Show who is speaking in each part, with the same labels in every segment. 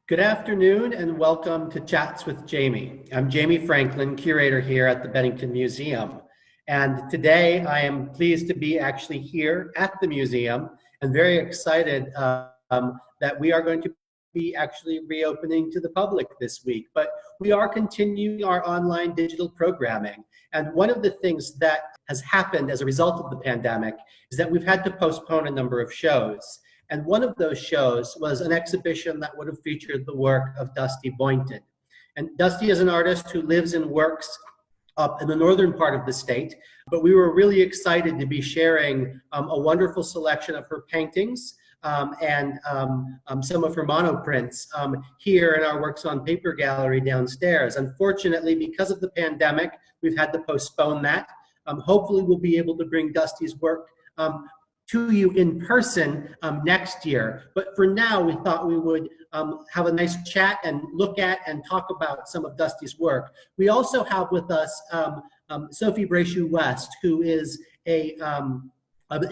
Speaker 1: Good afternoon and welcome to Chats with Jamie. I'm Jamie Franklin, curator here at the Bennington Museum. And today I am pleased to be actually here at the museum and very excited that we are going to be actually reopening to the public this week. But we are continuing our online digital programming. And one of the things that has happened as a result of the pandemic is that we've had to postpone a number of shows. And one of those shows was an exhibition that would have featured the work of Dusty Boynton. And Dusty is an artist who lives and works up in the northern part of the state, but we were really excited to be sharing a wonderful selection of her paintings and some of her monoprints here in our Works on Paper gallery downstairs. Unfortunately, because of the pandemic, we've had to postpone that. Hopefully we'll be able to bring Dusty's work to you in person next year. But for now, we thought we would have a nice chat and look at and talk about some of Dusty's work. We also have with us Sophie Brachou West, who is an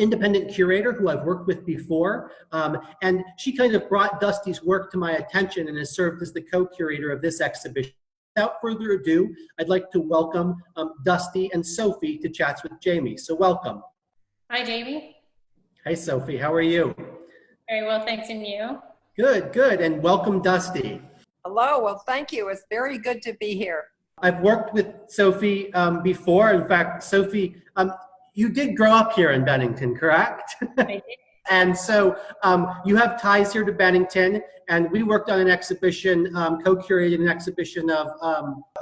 Speaker 1: independent curator who I've worked with before. And she kind of brought Dusty's work to my attention and has served as the co-curator of this exhibition. Without further ado, I'd like to welcome Dusty and Sophie to Chats with Jamie. So welcome.
Speaker 2: Hi, Jamie.
Speaker 1: Hi, Sophie. How are you?
Speaker 2: Very well, thanks. And you?
Speaker 1: Good, good. And welcome, Dusty.
Speaker 3: Hello. Well, thank you. It's very good to be here.
Speaker 1: I've worked with Sophie before. In fact, Sophie, you did grow up here in Bennington, correct?
Speaker 2: I did.
Speaker 1: And so you have ties here to Bennington, and we worked on an exhibition, co-curated an exhibition of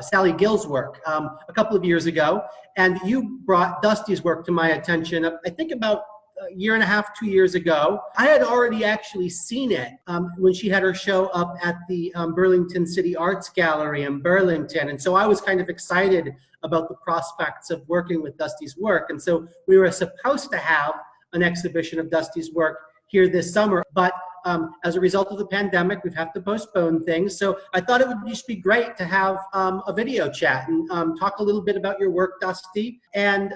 Speaker 1: Sally Gill's work a couple of years ago, and you brought Dusty's work to my attention, I think about a year and a half, 2 years ago. I had already actually seen it when she had her show up at the Burlington City Arts Gallery in Burlington. And so I was kind of excited about the prospects of working with Dusty's work. And so we were supposed to have an exhibition of Dusty's work here this summer, but as a result of the pandemic, we've had to postpone things. So I thought it would just be great to have a video chat and talk a little bit about your work, Dusty, and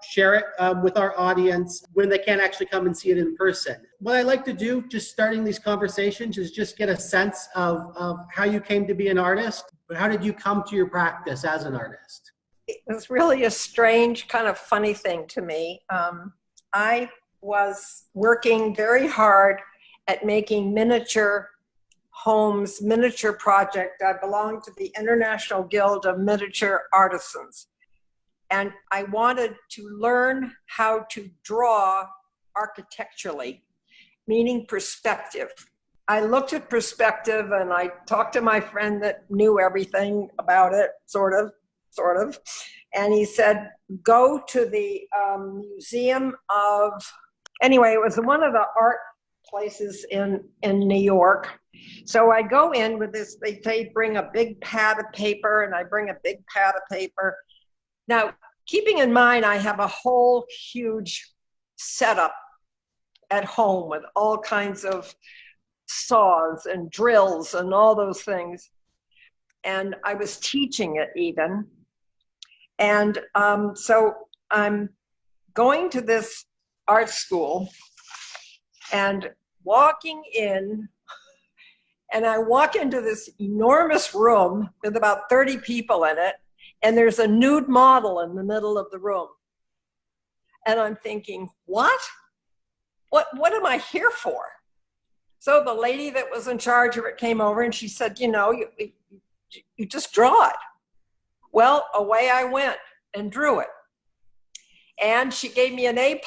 Speaker 1: share it with our audience when they can't actually come and see it in person. What I like to do, just starting these conversations, is just get a sense of how you came to be an artist. But how did you come to your practice as an artist?
Speaker 3: It was really a strange, kind of funny thing to me. I was working very hard at making miniature homes, miniature project. I belonged to the International Guild of Miniature Artisans. And I wanted to learn how to draw architecturally, meaning perspective. I looked at perspective and I talked to my friend that knew everything about it, sort of. And he said, go to the Museum of, anyway, it was one of the art places in New York. So I go in with this, they say bring a big pad of paper, and I bring a big pad of paper. Now, keeping in mind, I have a whole huge setup at home with all kinds of saws and drills and all those things. And I was teaching it even. And so I'm going to this art school and walking in, and I walk into this enormous room with about 30 people in it, and there's a nude model in the middle of the room. And I'm thinking, what am I here for? So the lady that was in charge of it came over and she said, you know, you just draw it. Well, away I went and drew it. And she gave me an A+,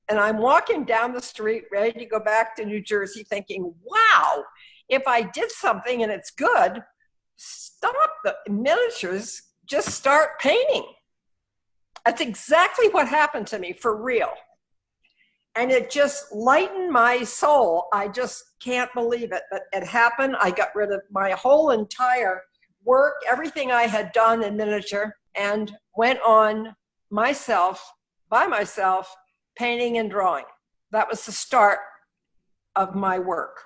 Speaker 3: and I'm walking down the street ready to go back to New Jersey thinking, wow, if I did something and it's good, stop the miniatures, just start painting. That's exactly what happened to me, for real. And it just lightened my soul. I just can't believe it, but it happened. I got rid of my whole entire work, everything I had done in miniature, and went on by myself, painting and drawing. That was the start of my work.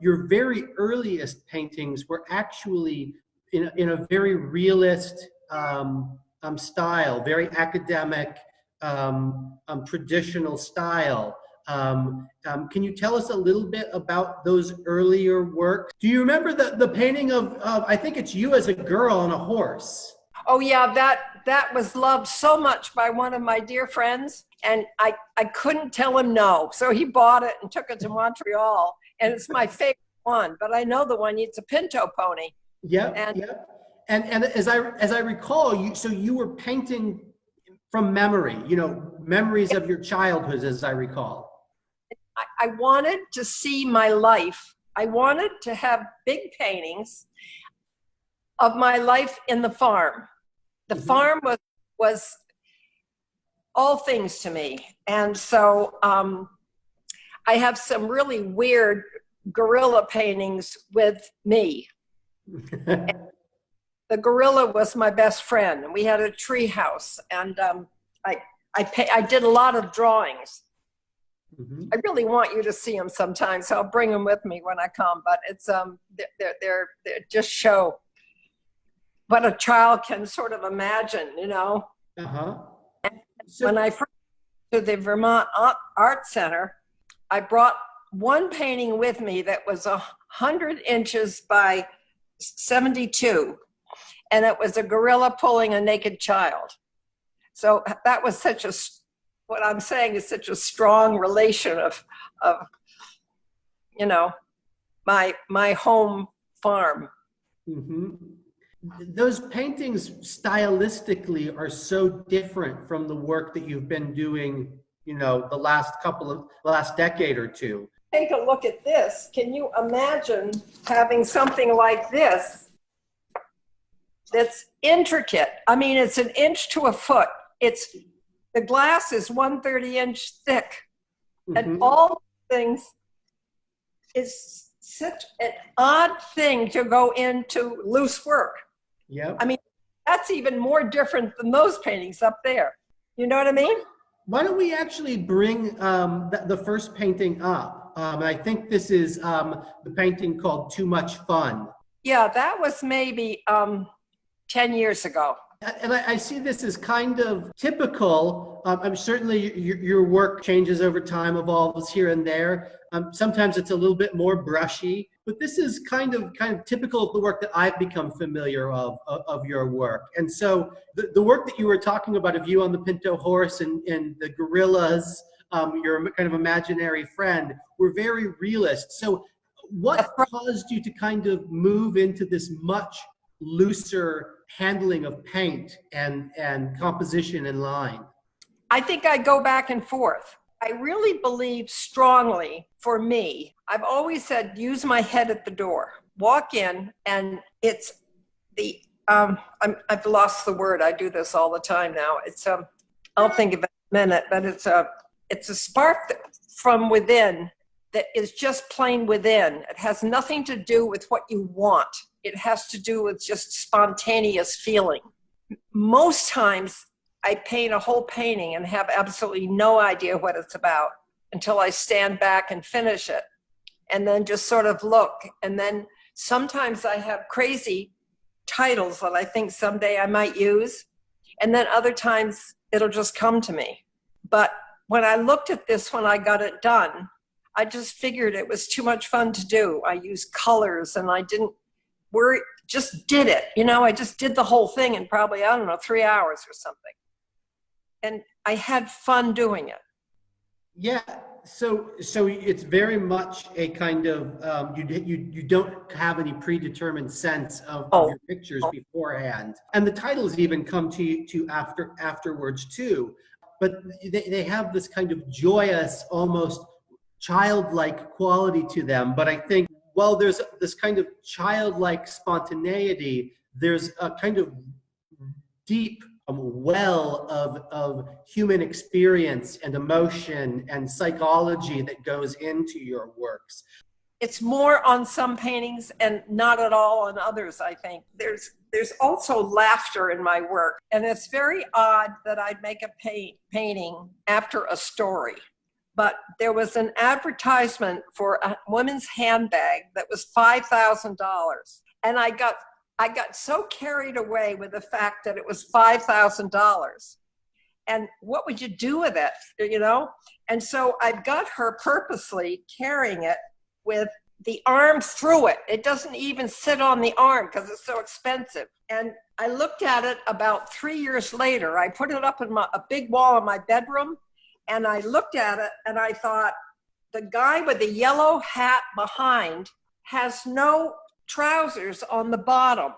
Speaker 1: Your very earliest paintings were actually in a very realist style, very academic, traditional style. Can you tell us a little bit about those earlier works? Do you remember the painting of I think it's you as a girl on a horse?
Speaker 3: Oh yeah, that was loved so much by one of my dear friends, and I couldn't tell him no. So he bought it and took it to Montreal, and it's my favorite one. But I know the one, it's a pinto pony.
Speaker 1: Yep,
Speaker 3: And
Speaker 1: yep. And as I recall, you were painting from memory, memories of your childhood, as I recall.
Speaker 3: I wanted to see my life. I wanted to have big paintings of my life in the farm. The farm was all things to me. And so I have some really weird gorilla paintings with me. The gorilla was my best friend, and we had a tree house, and I did a lot of drawings. I really want you to see them sometime, so I'll bring them with me when I come. But it's they're just show what a child can sort of imagine,
Speaker 1: So,
Speaker 3: when I first went to the Vermont Art Center, I brought one painting with me that was 100 inches by 72, and it was a gorilla pulling a naked child. So that was what I'm saying is such a strong relation of my home farm.
Speaker 1: Those paintings stylistically are so different from the work that you've been doing, the last decade or two.
Speaker 3: Take a look at this. Can you imagine having something like this that's intricate? I mean, it's an inch to a foot. The glass is 1/30-inch thick, and all things is such an odd thing to go into loose work.
Speaker 1: Yeah.
Speaker 3: I mean, that's even more different than those paintings up there. You know what I mean?
Speaker 1: Why don't we actually bring the first painting up? I think this is the painting called Too Much Fun.
Speaker 3: Yeah, that was maybe 10 years ago.
Speaker 1: And I see this as kind of typical. I'm certainly your work changes over time, evolves here and there. Sometimes it's a little bit more brushy, but this is kind of typical of the work that I've become familiar of your work. And so the work that you were talking about of you on the pinto horse and the gorillas, your kind of imaginary friend, were very realist. So what caused you to kind of move into this much looser handling of paint and composition and line?
Speaker 3: I think I go back and forth. I really believe strongly, for me, I've always said, use my head at the door. Walk in, and it's the, I've lost the word. I do this all the time now. It's, I'll think of it in a minute, but it's a spark from within that is just plain within. It has nothing to do with what you want. It has to do with just spontaneous feeling. Most times I paint a whole painting and have absolutely no idea what it's about until I stand back and finish it, and then just sort of look. And then sometimes I have crazy titles that I think someday I might use, and then other times it'll just come to me. But when I looked at this, when I got it done, I just figured it was too much fun to do. I used colors, and I didn't worry, just did it. I just did the whole thing in probably, 3 hours or something. And I had fun doing it.
Speaker 1: Yeah, so it's very much a kind of you don't have any predetermined sense of your pictures beforehand, and the titles even come to you afterwards too. But they have this kind of joyous, almost childlike quality to them. But I think while there's this kind of childlike spontaneity, there's a kind of deep well of human experience and emotion and psychology that goes into your works.
Speaker 3: It's more on some paintings and not at all on others, I think. There's also laughter in my work, and it's very odd that I'd make a painting after a story. But there was an advertisement for a woman's handbag that was $5,000, and I got so carried away with the fact that it was $5,000. and what would you do with it, you know? And so I've got her purposely carrying it with the arm through it. It doesn't even sit on the arm because it's so expensive. And I looked at it about 3 years later. I put it up in a big wall in my bedroom, and I looked at it and I thought, the guy with the yellow hat behind has no trousers on the bottom.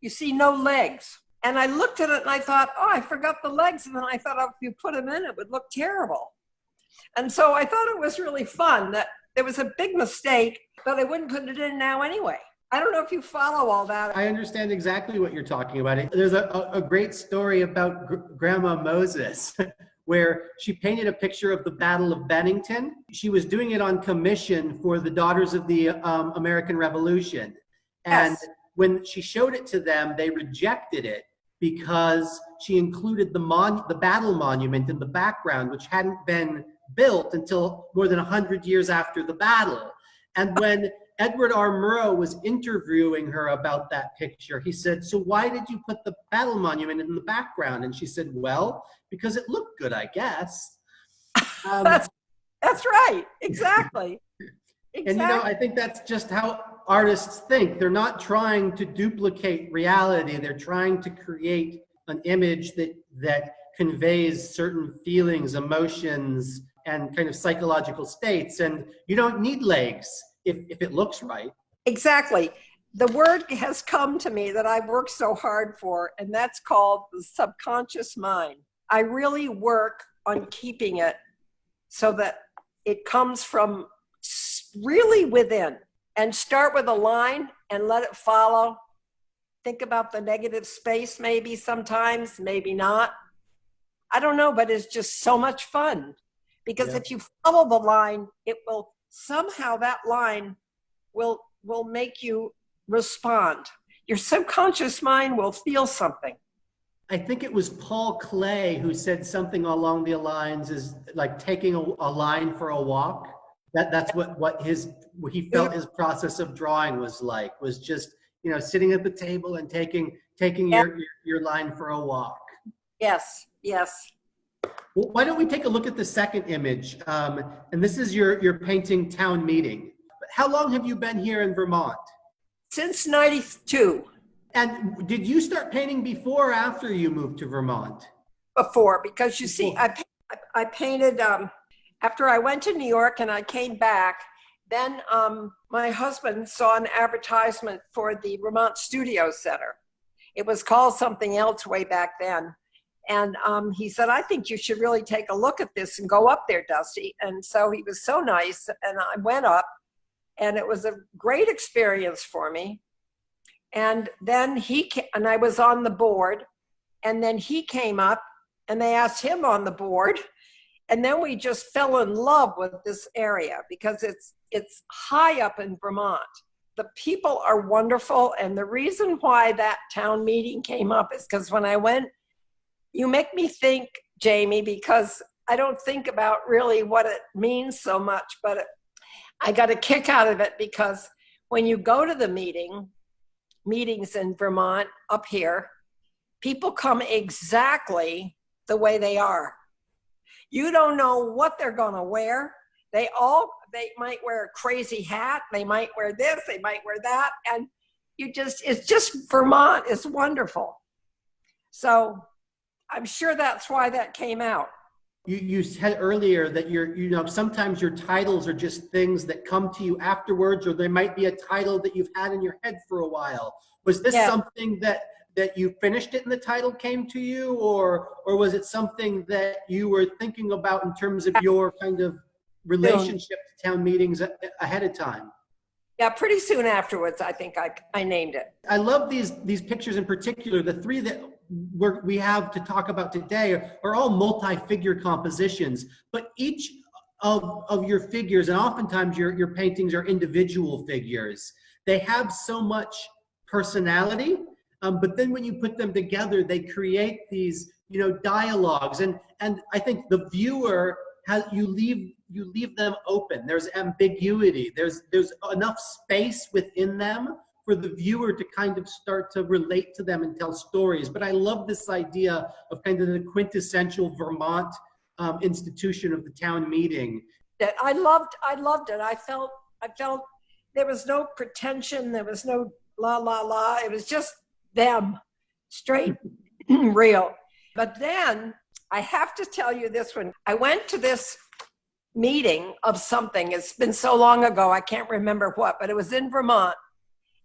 Speaker 3: You see no legs. And I looked at it and I thought, oh, I forgot the legs. And then I thought, oh, if you put them in, it would look terrible. And so I thought it was really fun. That there was a big mistake, but I wouldn't put it in now anyway. I don't know if you follow all that.
Speaker 1: I understand exactly what you're talking about. There's a great story about Grandma Moses where she painted a picture of the Battle of Bennington. She was doing it on commission for the Daughters of the American Revolution. And
Speaker 3: Yes.
Speaker 1: when she showed it to them, they rejected it because she included the battle monument in the background, which hadn't been built until more than 100 years after the battle. And when Edward R. Murrow was interviewing her about that picture, he said, so why did you put the battle monument in the background? And she said, well, because it looked good, I guess.
Speaker 3: That's right. Exactly.
Speaker 1: And you know, I think that's just how artists think. They're not trying to duplicate reality. They're trying to create an image that conveys certain feelings, emotions, and kind of psychological states. And you don't need legs if it looks right.
Speaker 3: Exactly. The word has come to me that I've worked so hard for, and that's called the subconscious mind. I really work on keeping it so that it comes from really within, and start with a line and let it follow. Think about the negative space maybe sometimes, maybe not. I don't know, but it's just so much fun because if you follow the line, it will somehow, that line will make you respond. Your subconscious mind will feel something.
Speaker 1: I think it was Paul Klee who said something along the lines is like taking a line for a walk. That's what he felt his process of drawing was like, was just, you know, sitting at the table and taking your line for a walk.
Speaker 3: Yes, yes.
Speaker 1: Well, why don't we take a look at the second image? And this is your painting Town Meeting. How long have you been here in Vermont?
Speaker 3: Since 92.
Speaker 1: And did you start painting before or after you moved to Vermont?
Speaker 3: Before, because you see, I painted, after I went to New York and I came back, then my husband saw an advertisement for the Vermont Studio Center. It was called something else way back then. And he said, I think you should really take a look at this and go up there, Dusty. And so he was so nice, and I went up, and it was a great experience for me. And then and I was on the board, and then he came up, and they asked him on the board. And then we just fell in love with this area because it's high up in Vermont. The people are wonderful. And the reason why that town meeting came up is because when I went, you make me think, Jamie, because I don't think about really what it means so much, but I got a kick out of it because when you go to the meetings in Vermont up here, people come exactly the way they are. You don't know what they're going to wear. They might wear a crazy hat. They might wear this, they might wear that. And it's just Vermont is wonderful. So I'm sure that's why that came out.
Speaker 1: You said earlier that sometimes your titles are just things that come to you afterwards, or there might be a title that you've had in your head for a while. Was this something that you finished it and the title came to you, or was it something that you were thinking about in terms of your kind of relationship to town meetings ahead of time?
Speaker 3: Yeah, pretty soon afterwards, I think I named it.
Speaker 1: I love these pictures in particular. The three that we have to talk about today are all multi-figure compositions, but each of your figures, and oftentimes your paintings are individual figures, they have so much personality, but then when you put them together, they create these, dialogues, and I think the viewer you leave them open. There's ambiguity. There's enough space within them for the viewer to kind of start to relate to them and tell stories. But I love this idea of kind of the quintessential Vermont institution of the town meeting.
Speaker 3: That I loved it. I felt there was no pretension, there was no la la la. It was just them, straight, real. But then I have to tell you this one. I went to this meeting of something. It's been so long ago, I can't remember what, but it was in Vermont.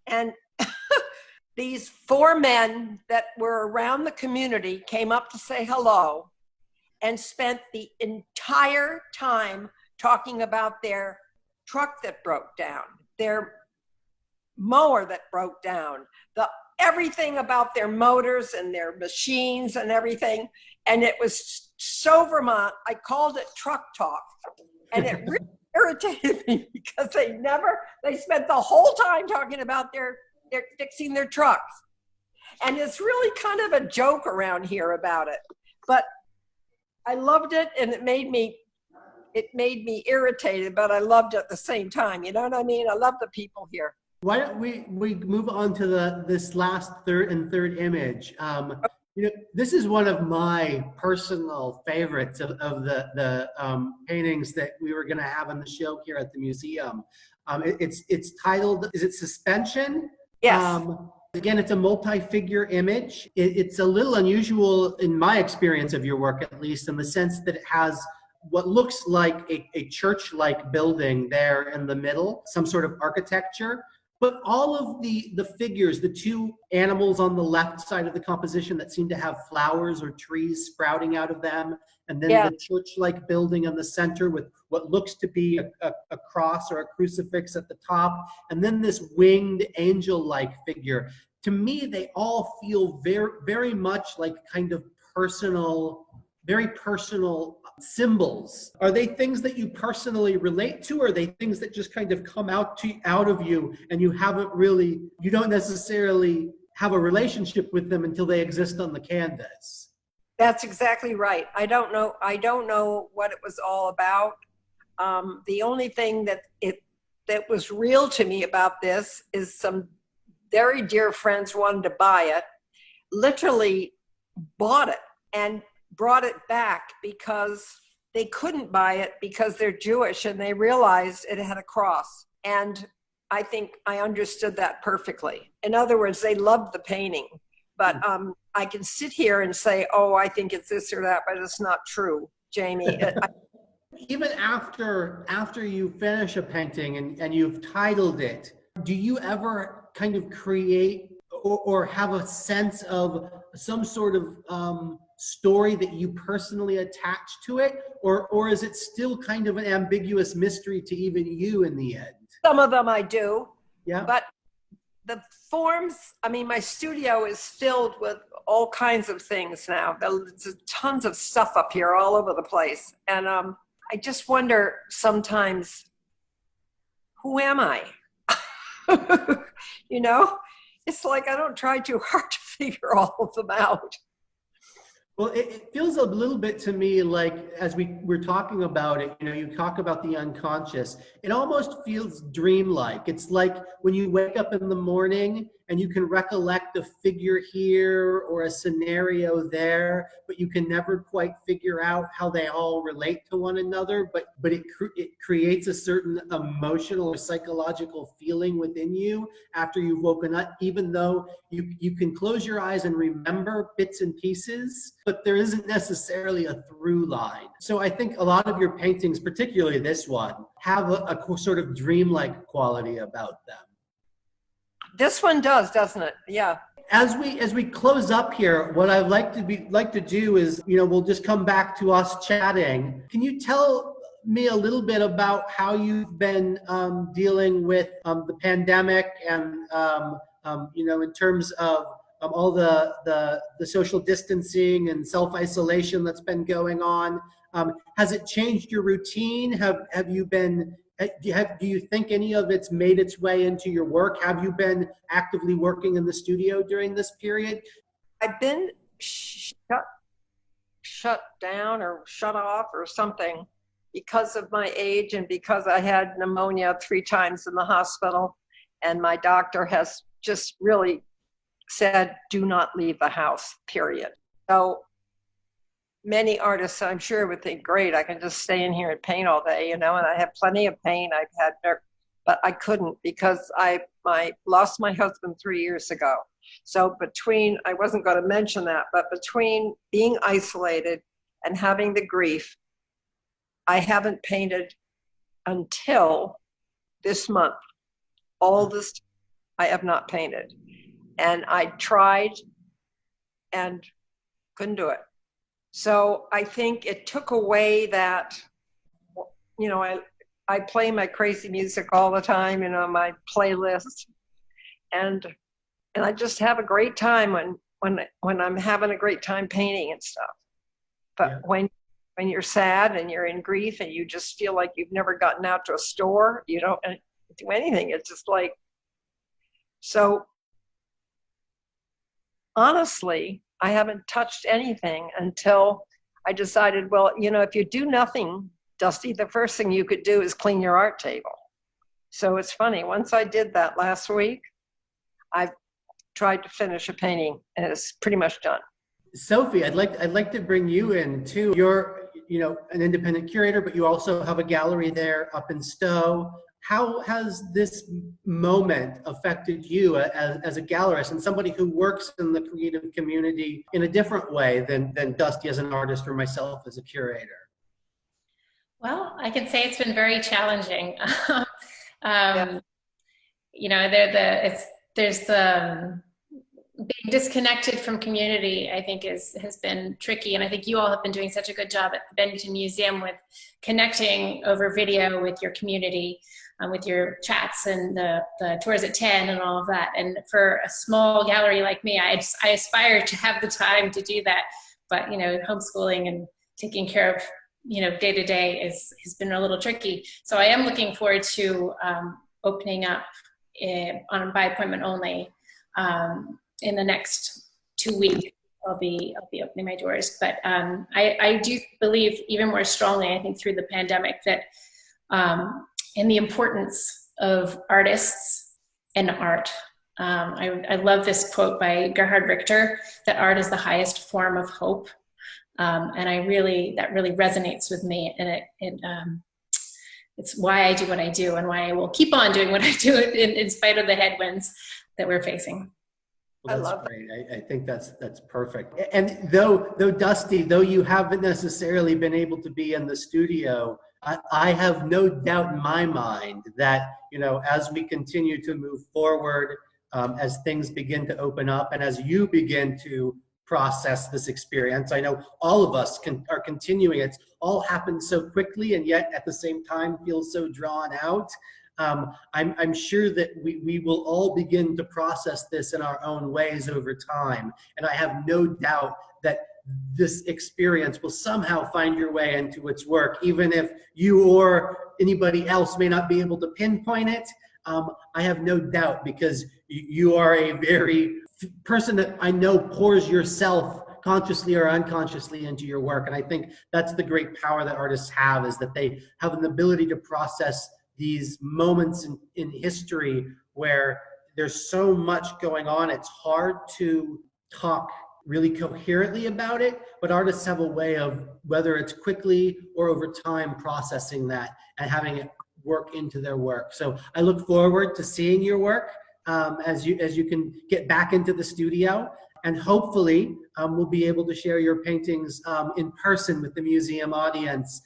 Speaker 3: And these four men that were around the community came up to say hello and spent the entire time talking about their truck that broke down, their mower that broke down, everything about their motors and their machines and everything. And it was so Vermont, I called it truck talk. And it really irritated me because they spent the whole time talking about their fixing their trucks. And it's really kind of a joke around here about it. But I loved it, and it made me irritated, but I loved it at the same time. You know what I mean? I love the people here.
Speaker 1: Why don't we move on to this last third image? This is one of my personal favorites of the paintings that we were going to have on the show here at the museum. It's titled, is it Suspension?
Speaker 3: Yes.
Speaker 1: Again, it's a multi-figure image. It's a little unusual in my experience of your work, at least, in the sense that it has what looks like a church-like building there in the middle, some sort of architecture. But all of the figures, the two animals on the left side of the composition that seem to have flowers or trees sprouting out of them, and then the church-like building in the center with what looks to be a cross or a crucifix at the top, and then this winged angel-like figure. To me, they all feel very, very much like kind of very personal symbols. Are they things that you personally relate to, or are they things that just kind of come out of you and you don't necessarily have a relationship with them until they exist on the canvas?
Speaker 3: That's exactly right. I don't know what it was all about. The only thing that was real to me about this is some very dear friends wanted to buy it, literally bought it and brought it back because they couldn't buy it because they're Jewish, and they realized it had a cross. And I think I understood that perfectly. In other words, they loved the painting, but I can sit here and say, oh, I think it's this or that, but it's not true, Jamie.
Speaker 1: Even after you finish a painting and you've titled it, do you ever kind of create or have a sense of some sort of story that you personally attach to it, or is it still kind of an ambiguous mystery to even you in the end?
Speaker 3: Some of them I do,
Speaker 1: yeah.
Speaker 3: But the forms, I mean, my studio is filled with all kinds of things now. There's tons of stuff up here all over the place. And I just wonder sometimes, who am I? You know, it's like I don't try too hard to figure all of them out.
Speaker 1: Well, it feels a little bit to me like, as we're talking about it, you talk about the unconscious, it almost feels dreamlike. It's like when you wake up in the morning and you can recollect a figure here or a scenario there, but you can never quite figure out how they all relate to one another, but it creates a certain emotional or psychological feeling within you after you've woken up, even though you can close your eyes and remember bits and pieces, but there isn't necessarily a through line. So I think a lot of your paintings, particularly this one, have a sort of dreamlike quality about them.
Speaker 3: This one does, doesn't it? Yeah.
Speaker 1: As we close up here, what I'd like to do is, we'll just come back to us chatting. Can you tell me a little bit about how you've been dealing with the pandemic and in terms of all the social distancing and self-isolation that's been going on? Has it changed your routine? Have you been? Do you think any of it's made its way into your work? Have you been actively working in the studio during this period?
Speaker 3: I've been shut down or shut off or something because of my age and because I had pneumonia 3 times in the hospital, and my doctor has just really said, do not leave the house, period. So many artists, I'm sure, would think, great, I can just stay in here and paint all day, and I have plenty of paint. But I couldn't, because I lost my husband 3 years ago. So I wasn't going to mention that, but between being isolated and having the grief, I haven't painted until this month. All this, I have not painted. And I tried and couldn't do it. So I think it took away that, I play my crazy music all the time, my playlist, and I just have a great time when I'm having a great time painting and stuff. But
Speaker 1: Yeah.
Speaker 3: when you're sad and you're in grief and you just feel like you've never gotten out to a store, you don't do anything. It's just like, so honestly, I haven't touched anything until I decided, well, if you do nothing, Dusty, the first thing you could do is clean your art table. So it's funny, once I did that last week, I've tried to finish a painting and it's pretty much done.
Speaker 1: Sophie, I'd like to bring you in too. You're, an independent curator, but you also have a gallery there up in Stowe. How has this moment affected you as a gallerist and somebody who works in the creative community in a different way than Dusty as an artist or myself as a curator?
Speaker 2: Well, I can say it's been very challenging.
Speaker 3: Yeah.
Speaker 2: There's the being disconnected from community, I think has been tricky. And I think you all have been doing such a good job at the Bennington Museum with connecting over video with your community, with your chats and the tours at 10 and all of that. And for a small gallery like me, I aspire to have the time to do that. But, homeschooling and taking care of, day to day has been a little tricky. So I am looking forward to opening up by appointment only in the next 2 weeks. I'll be opening my doors. But I do believe even more strongly, I think through the pandemic, that in the importance of artists and art. I love this quote by Gerhard Richter, that art is the highest form of hope. And that really resonates with me. And it's why I do what I do and why I will keep on doing what I do in spite of the headwinds that we're facing.
Speaker 1: Well, that's
Speaker 3: I love
Speaker 1: great. I think that's perfect. And though Dusty, though you haven't necessarily been able to be in the studio, I have no doubt in my mind that, as we continue to move forward, as things begin to open up and as you begin to process this experience, I know all of us are continuing. It's all happened so quickly and yet at the same time feels so drawn out. I'm sure that we will all begin to process this in our own ways over time. And I have no doubt that this experience will somehow find your way into its work, even if you or anybody else may not be able to pinpoint it. I have no doubt, because you are a very person that I know pours yourself consciously or unconsciously into your work. And I think that's the great power that artists have, is that they have an ability to process these moments in history where there's so much going on. It's hard to talk really coherently about it, but artists have a way of, whether it's quickly or over time, processing that and having it work into their work. So I look forward to seeing your work as you can get back into the studio, and hopefully we'll be able to share your paintings in person with the museum audience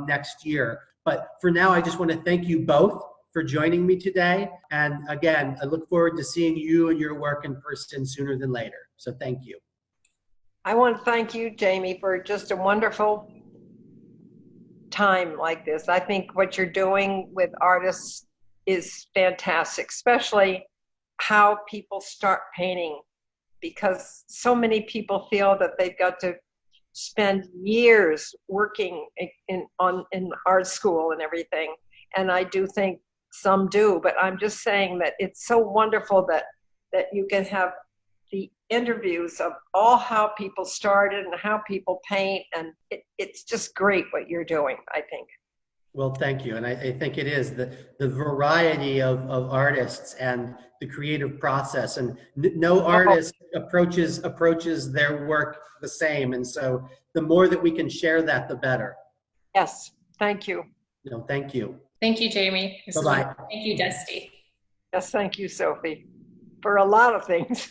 Speaker 1: next year. But for now, I just want to thank you both for joining me today. And again, I look forward to seeing you and your work in person sooner than later. So thank you.
Speaker 3: I want to thank you, Jamie, for just a wonderful time like this. I think what you're doing with artists is fantastic, especially how people start painting, because so many people feel that they've got to spend years working in art school and everything. And I do think some do, but I'm just saying that it's so wonderful that you can have the interviews of all how people started and how people paint, and it's just great what you're doing, I think.
Speaker 1: Well, thank you. And I think it is the variety of artists and the creative process, and no artist approaches their work the same. And so the more that we can share that, the better.
Speaker 3: Yes, thank you.
Speaker 1: No, thank you.
Speaker 2: Thank you, Jamie. This is
Speaker 1: Bye-bye.
Speaker 2: wonderful. Thank you, Dusty.
Speaker 3: Yes, thank you, Sophie, for a lot of things.